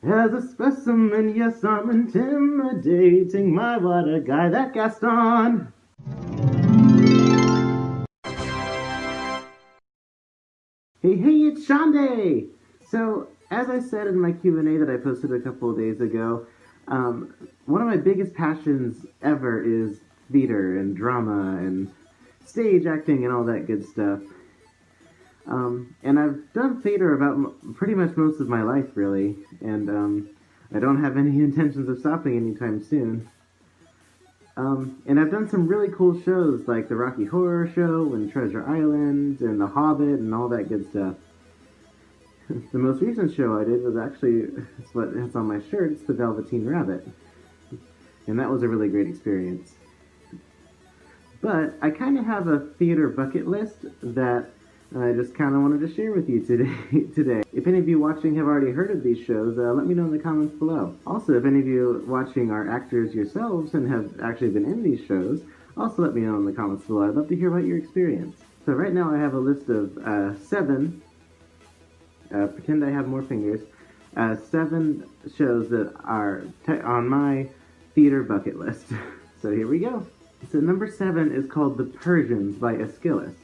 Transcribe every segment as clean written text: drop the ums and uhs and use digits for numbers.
As a specimen, yes, I'm intimidating. My, what a guy, that Gaston! Hey, hey, it's Schande! So, as I said in my Q&A that I posted a couple of days ago, one of my biggest passions ever is theater and drama and stage acting and all that good stuff. And I've done theater about pretty much most of my life, really, and I don't have any intentions of stopping anytime soon. And I've done some really cool shows like the Rocky Horror Show and Treasure Island and The Hobbit and all that good stuff. The most recent show I did was actually, it's what it's on my shirt, it's The Velveteen Rabbit. And that was a really great experience. But I kind of have a theater bucket list that I just kind of wanted to share with you today. If any of you watching have already heard of these shows, let me know in the comments below. Also, if any of you watching are actors yourselves and have actually been in these shows, also let me know in the comments below. I'd love to hear about your experience. So right now I have a list of 7, pretend I have more fingers, 7 shows that are on my theater bucket list. So here we go. So number 7 is called The Persians by Aeschylus.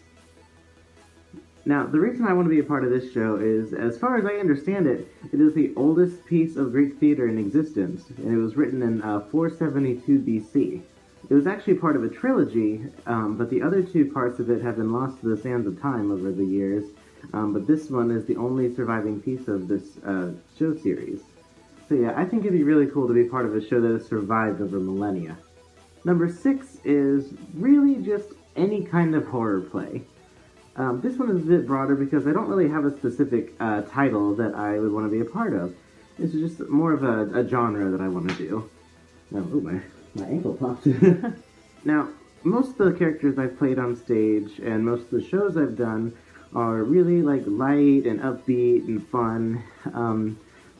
Now, the reason I want to be a part of this show is, as far as I understand it, it is the oldest piece of Greek theater in existence, and it was written in 472 BC. It was actually part of a trilogy, but the other 2 parts of it have been lost to the sands of time over the years, but this one is the only surviving piece of this show series. So yeah, I think it'd be really cool to be part of a show that has survived over millennia. Number 6 is really just any kind of horror play. This one is a bit broader because I don't really have a specific title that I would want to be a part of. It's just more of a genre that I want to do. Oh, my ankle popped. Now, most of the characters I've played on stage and most of the shows I've done are really like light and upbeat and fun,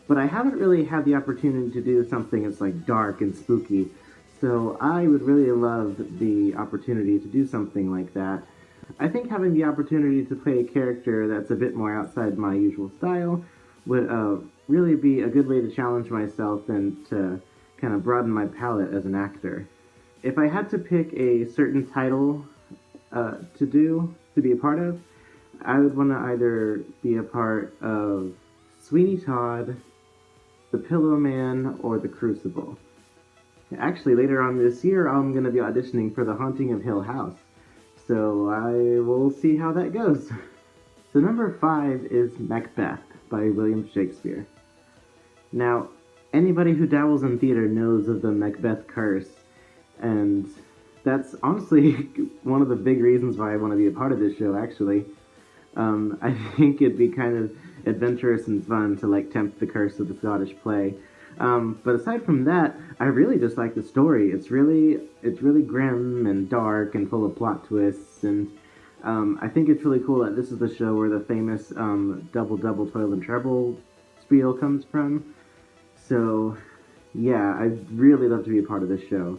but I haven't really had the opportunity to do something that's like dark and spooky, so I would really love the opportunity to do something like that. I think having the opportunity to play a character that's a bit more outside my usual style would really be a good way to challenge myself and to kind of broaden my palette as an actor. If I had to pick a certain title to be a part of, I would want to either be a part of Sweeney Todd, The Pillow Man, or The Crucible. Actually, later on this year, I'm going to be auditioning for The Haunting of Hill House. So I will see how that goes. So number 5 is Macbeth by William Shakespeare. Now, anybody who dabbles in theater knows of the Macbeth curse, and that's honestly one of the big reasons why I want to be a part of this show, actually. I think it'd be kind of adventurous and fun to like tempt the curse of the Scottish play. But aside from that, I really just like the story. It's really grim and dark and full of plot twists, and I think it's really cool that this is the show where the famous double double toil and treble spiel comes from. So yeah, I'd really love to be a part of this show.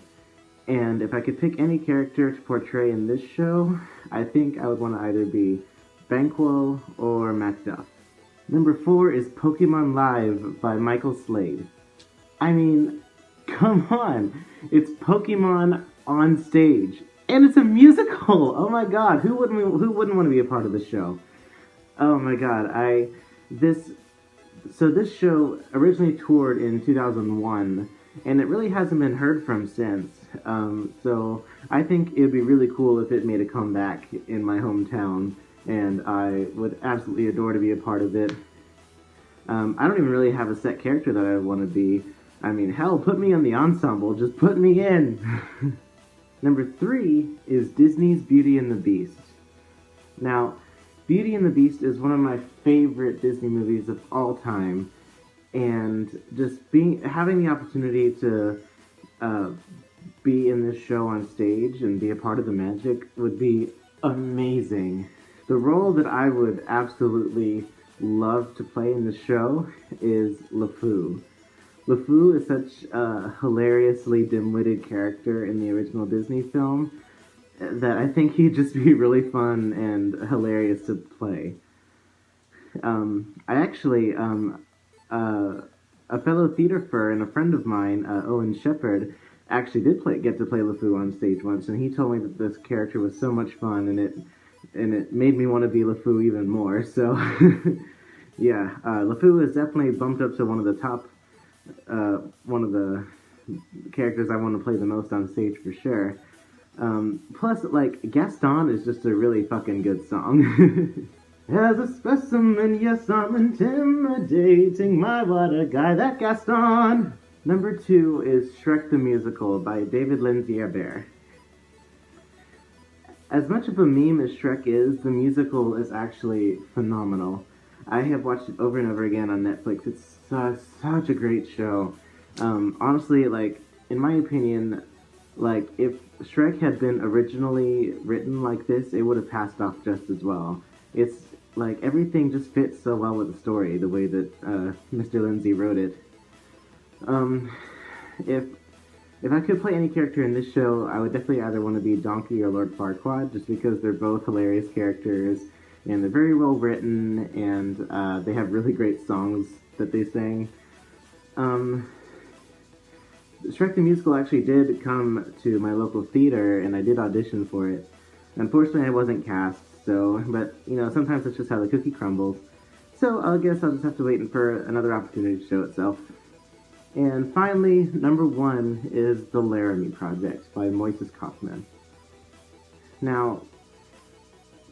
And if I could pick any character to portray in this show, I think I would want to either be Banquo or Macduff. Number 4 is Pokemon Live by Michael Slade. I mean, come on! It's Pokemon on stage, and it's a musical. Oh my god, who wouldn't want to be a part of this show? Oh my god, this show originally toured in 2001, and it really hasn't been heard from since. So I think it'd be really cool if it made a comeback in my hometown, and I would absolutely adore to be a part of it. I don't even really have a set character that I want to be. I mean, hell, put me on the ensemble, just put me in! Number 3 is Disney's Beauty and the Beast. Now, Beauty and the Beast is one of my favorite Disney movies of all time, and just having the opportunity to be in this show on stage and be a part of the magic would be amazing. The role that I would absolutely love to play in the show is LeFou. LeFou is such a hilariously dim-witted character in the original Disney film that I think he'd just be really fun and hilarious to play. I actually a fellow theater fur and a friend of mine, Owen Shepherd, actually did get to play LeFou on stage once, and he told me that this character was so much fun, and it made me want to be LeFou even more. So, yeah, LeFou is definitely bumped up to one of the top, one of the characters I want to play the most on stage for sure. Plus, like, Gaston is just a really fucking good song. As a specimen, yes, I'm intimidating. My, what a guy, that Gaston! Number 2 is Shrek the Musical by David Lindsay-Abaire. As much of a meme as Shrek is, the musical is actually phenomenal. I have watched it over and over again on Netflix. It's such a great show. Honestly, like, in my opinion, like, if Shrek had been originally written like this, it would have passed off just as well. It's, like, everything just fits so well with the story, the way that Mr. Lindsay wrote it. If I could play any character in this show, I would definitely either want to be Donkey or Lord Farquaad, just because they're both hilarious characters, and they're very well written, and they have really great songs that they sing. Shrek the Musical actually did come to my local theater, and I did audition for it. Unfortunately, I wasn't cast, so, but, you know, sometimes that's just how the cookie crumbles. So I guess I'll just have to wait for another opportunity to show itself. And finally, number 1 is The Laramie Project by Moises Kaufman. Now,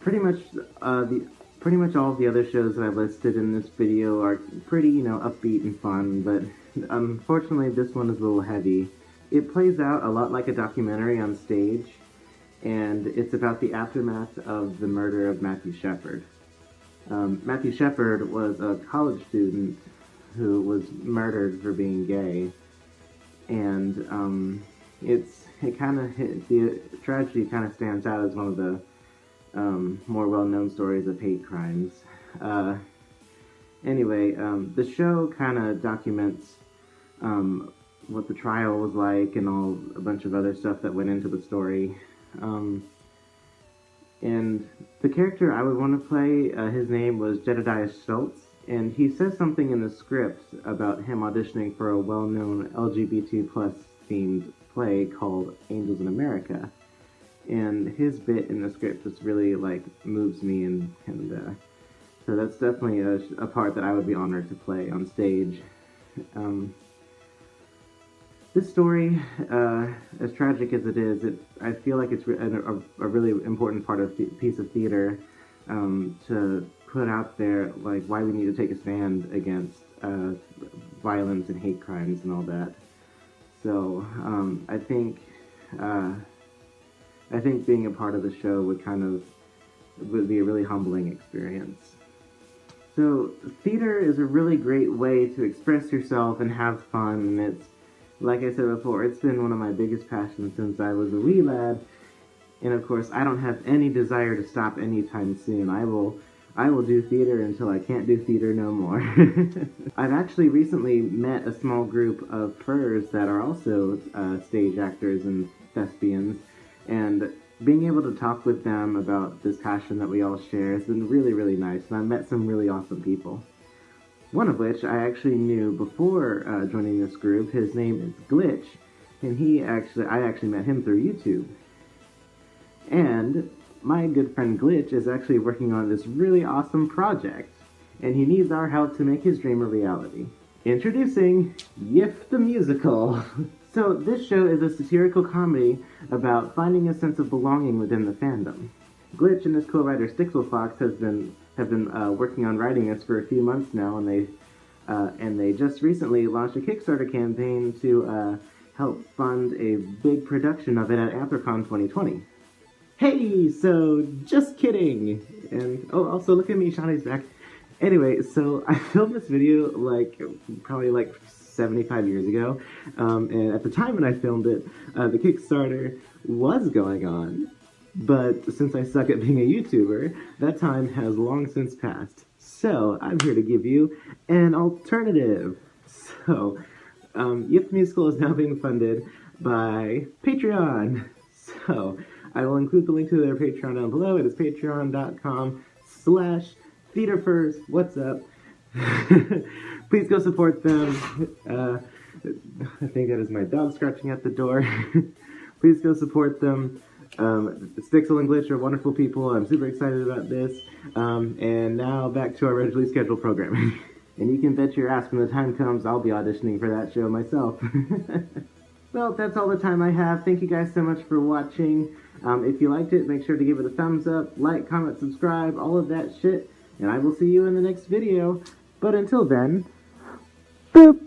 pretty much all of the other shows that I've listed in this video are pretty, you know, upbeat and fun, but unfortunately this one is a little heavy. It plays out a lot like a documentary on stage, and it's about the aftermath of the murder of Matthew Shepard. Matthew Shepard was a college student who was murdered for being gay, and the tragedy kind of stands out as one of the more well-known stories of hate crimes. Anyway, the show kind of documents what the trial was like and a bunch of other stuff that went into the story. And the character I would want to play, his name was Jedediah Schultz, and he says something in the script about him auditioning for a well-known LGBT+ themed play called Angels in America. And his bit in the script just really, like, moves me, and so that's definitely a part that I would be honored to play on stage. This story, as tragic as it is, I feel like it's a really important piece of theater to put out there, like, why we need to take a stand against violence and hate crimes and all that. So I think being a part of the show would be a really humbling experience. So theater is a really great way to express yourself and have fun, and it's, like I said before, it's been one of my biggest passions since I was a wee lad, and of course I don't have any desire to stop anytime soon. I will do theater until I can't do theater no more. I've actually recently met a small group of furs that are also stage actors and thespians, and being able to talk with them about this passion that we all share has been really, really nice, and I've met some really awesome people. One of which I actually knew before joining this group. His name is Glitch, and I actually met him through YouTube. And my good friend Glitch is actually working on this really awesome project, and he needs our help to make his dream a reality. Introducing Yif the Musical. So this show is a satirical comedy about finding a sense of belonging within the fandom. Glitch and his co-writer Stixelfox have been working on writing this for a few months now, and they just recently launched a Kickstarter campaign to help fund a big production of it at Anthrocon 2020. Hey, so just kidding. And oh, also look at me, Shande's back. Anyway, so I filmed this video probably 75 years ago, and at the time when I filmed it, the Kickstarter was going on, but since I suck at being a YouTuber, that time has long since passed. So I'm here to give you an alternative. So, Yip Musical is now being funded by Patreon. So I will include the link to their Patreon down below. It is patreon.com/theaterfurs. What's up? Please go support them. I think that is my dog scratching at the door. Please go support them. Stixel and Glitch are wonderful people. I'm super excited about this. And now back to our regularly scheduled programming. And you can bet your ass when the time comes, I'll be auditioning for that show myself. Well, that's all the time I have. Thank you guys so much for watching. If you liked it, make sure to give it a thumbs up, like, comment, subscribe, all of that shit. And I will see you in the next video. But until then, boop!